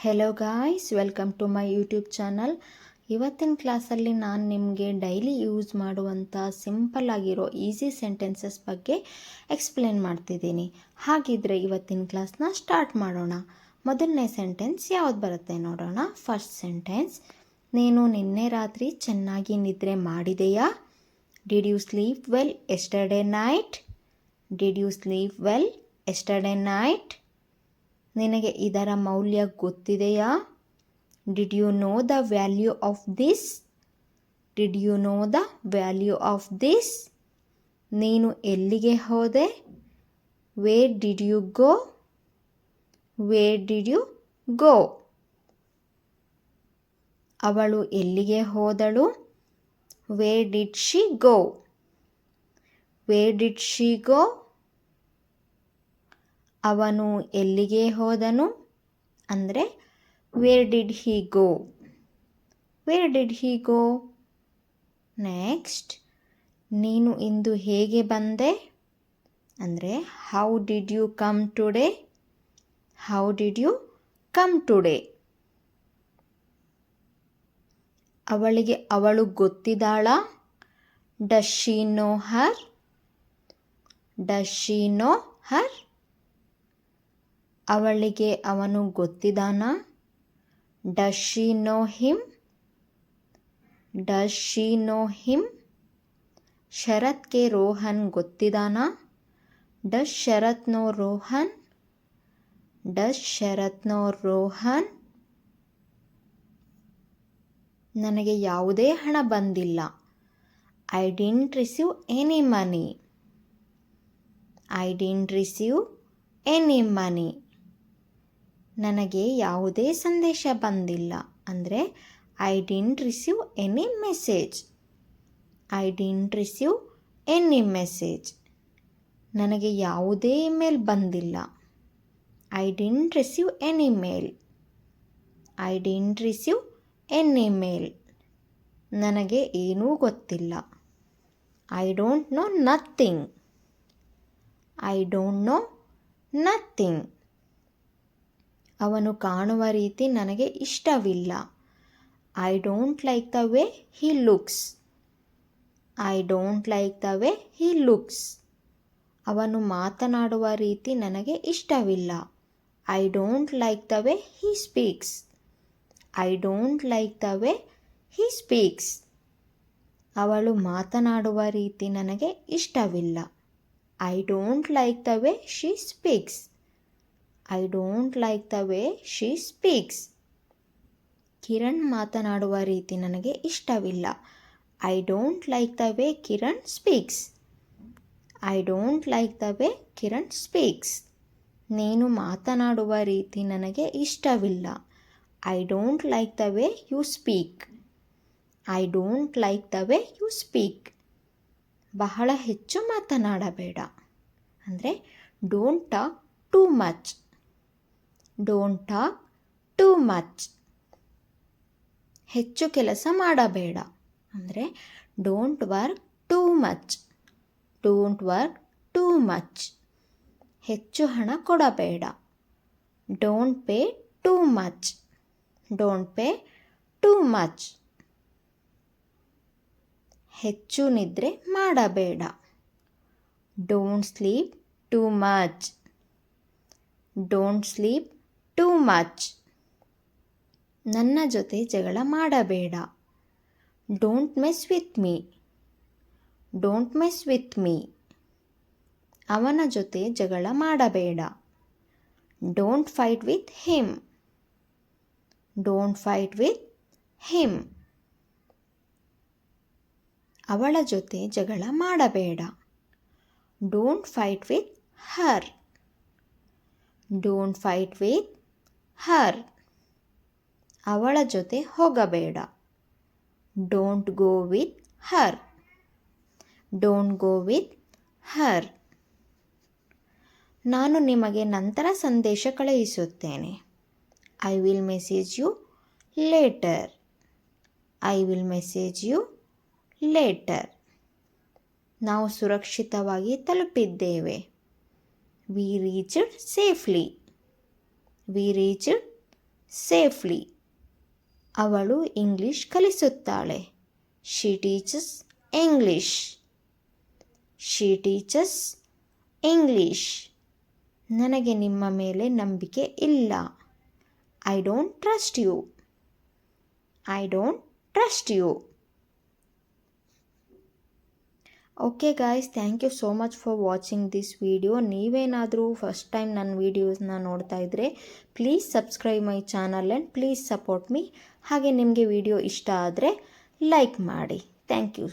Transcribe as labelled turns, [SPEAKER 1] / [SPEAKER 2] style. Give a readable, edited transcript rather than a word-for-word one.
[SPEAKER 1] Hello guys, welcome to my YouTube channel. ಇವತ್ತಿನ ಕ್ಲಾಸಲ್ಲಿ ನಾನು ನಿಮಗೆ ಡೈಲಿ ಯೂಸ್ ಮಾಡುವಂಥ ಸಿಂಪಲ್ ಆಗಿರೋ ಈಸಿ ಸೆಂಟೆನ್ಸಸ್ ಬಗ್ಗೆ ಎಕ್ಸ್ಪ್ಲೇನ್ ಮಾಡ್ತಿದ್ದೀನಿ. ಹಾಗಿದ್ರೆ ಇವತ್ತಿನ ಕ್ಲಾಸ್ನ ಸ್ಟಾರ್ಟ್ ಮಾಡೋಣ. ಮೊದಲನೇ ಸೆಂಟೆನ್ಸ್ ಯಾವ್ದು ಬರುತ್ತೆ ನೋಡೋಣ. ಫಸ್ಟ್ ಸೆಂಟೆನ್ಸ್, ನೀನು ನಿನ್ನೆ ರಾತ್ರಿ ಚೆನ್ನಾಗಿ ನಿದ್ರೆ ಮಾಡಿದೆಯಾ? Did you sleep well yesterday night? Did you sleep well yesterday night? ನಿನಗೆ ಇದರ ಮೌಲ್ಯ ಗೊತ್ತಿದೆಯಾ? Did you know the value of this? Did you know the value of this? ನೀನು ಎಲ್ಲಿಗೆ ಹೋದೆ? Where did you go? Where did you go? ಅವಳು ಎಲ್ಲಿಗೆ ಹೋದಳು? Where did she go? Where did she go? ಅವನು ಎಲ್ಲಿಗೆ ಹೋದನು ಅಂದರೆ where did he go? Where did he go? Next, ನೀನು ಇಂದು ಹೇಗೆ ಬಂದೆ ಅಂದರೆ how did you come today? How did you come today? ಅವಳು ಗೊತ್ತಿದ್ದಾಳಾ? Does she know her? Does she know her? ಅವಳಿಗೆ ಅವನು ಗೊತ್ತಿದ್ದಾನಾ? Does she know him? Does she know him? ಶರತ್ಗೆ ರೋಹನ್ ಗೊತ್ತಿದ್ದಾನಾ? Does Sharath know Rohan? Does Sharath know Rohan? ನನಗೆ ಯಾವುದೇ ಹಣ ಬಂದಿಲ್ಲ. I didn't receive any money. I didn't receive any money. ನನಗೆ ಯಾವುದೇ ಸಂದೇಶ ಬಂದಿಲ್ಲ ಅಂದರೆ I didn't receive any message. I didn't receive any message. ನನಗೆ ಯಾವುದೇ ಇಮೇಲ್ ಬಂದಿಲ್ಲ. I didn't receive any mail. I didn't receive any mail. ನನಗೆ ಏನೂ ಗೊತ್ತಿಲ್ಲ. I don't know nothing. I don't know nothing. ಅವನು ಕಾಣುವ ರೀತಿ ನನಗೆ ಇಷ್ಟವಿಲ್ಲ. I don't like the way he looks. I don't like the way he looks. ಅವನು ಮಾತನಾಡುವ ರೀತಿ ನನಗೆ ಇಷ್ಟವಿಲ್ಲ. I don't like the way he speaks. I don't like the way he speaks. ಅವಳು ಮಾತನಾಡುವ ರೀತಿ ನನಗೆ ಇಷ್ಟವಿಲ್ಲ. I don't like the way she speaks. I don't like the way she speaks. Kiran ಮಾತನಾಡುವ ರೀತಿ ನನಗೆ ಇಷ್ಟವಿಲ್ಲ. I don't like the way Kiran speaks. I don't like the way Kiran speaks. ನೀನು ಮಾತನಾಡುವ ರೀತಿ ನನಗೆ ಇಷ್ಟವಿಲ್ಲ. I don't like the way you speak. I don't like the way you speak. ಬಹಳ ಹೆಚ್ಚು ಮಾತನಾಡಬೇಡ ಅಂದರೆ don't talk too much. Don't talk too much. ಹೆಚ್ಚು ಕೆಲಸ ಮಾಡಬೇಡ ಅಂದರೆ don't work too much. Don't work too much. ಹೆಚ್ಚು ಹಣ ಕೊಡಬೇಡ. Don't pay too much. Don't pay too much. ಹೆಚ್ಚು ನಿದ್ರೆ ಮಾಡಬೇಡ. Don't sleep too much. Don't sleep too much. ನನ್ನ ಜೊತೆ ಜಗಳ ಮಾಡಬೇಡ. Don't mess with me. Don't mess with me. ಅವನ ಜೊತೆ ಜಗಳ ಮಾಡಬೇಡ. Don't fight with him. Don't fight with him. ಅವಳ ಜೊತೆ ಜಗಳ ಮಾಡಬೇಡ. Don't fight with her. Don't fight with her. ಅವಳ ಜೊತೆ ಹೋಗಬೇಡ. Don't go with her. Don't go with her. ನಾನು ನಿಮಗೆ ನಂತರ ಸಂದೇಶ ಕಳುಹಿಸುತ್ತೇನೆ. I will message you later. I will message you later. ನಾವು ಸುರಕ್ಷಿತವಾಗಿ ತಲುಪಿದ್ದೇವೆ. We reached safely. We reached safely. ಅವಳು ಇಂಗ್ಲಿಷ್ ಕಲಿಸುತ್ತಾಳೆ. She teaches English. She teaches English. ನನಗೆ ನಿಮ್ಮ ಮೇಲೆ ನಂಬಿಕೆ ಇಲ್ಲ. I don't trust you. I don't trust you. Okay guys, thank you so much for watching this video. ನೀವೇನಾದರೂ ಫಸ್ಟ್ ಟೈಮ್ ನನ್ನ ವೀಡಿಯೋಸ್ನ ನೋಡ್ತಾ ಇದ್ದರೆ please subscribe my channel and please support me. ಹಾಗೆ ನಿಮಗೆ ವಿಡಿಯೋ ಇಷ್ಟ ಆದರೆ ಲೈಕ್ ಮಾಡಿ. Thank you.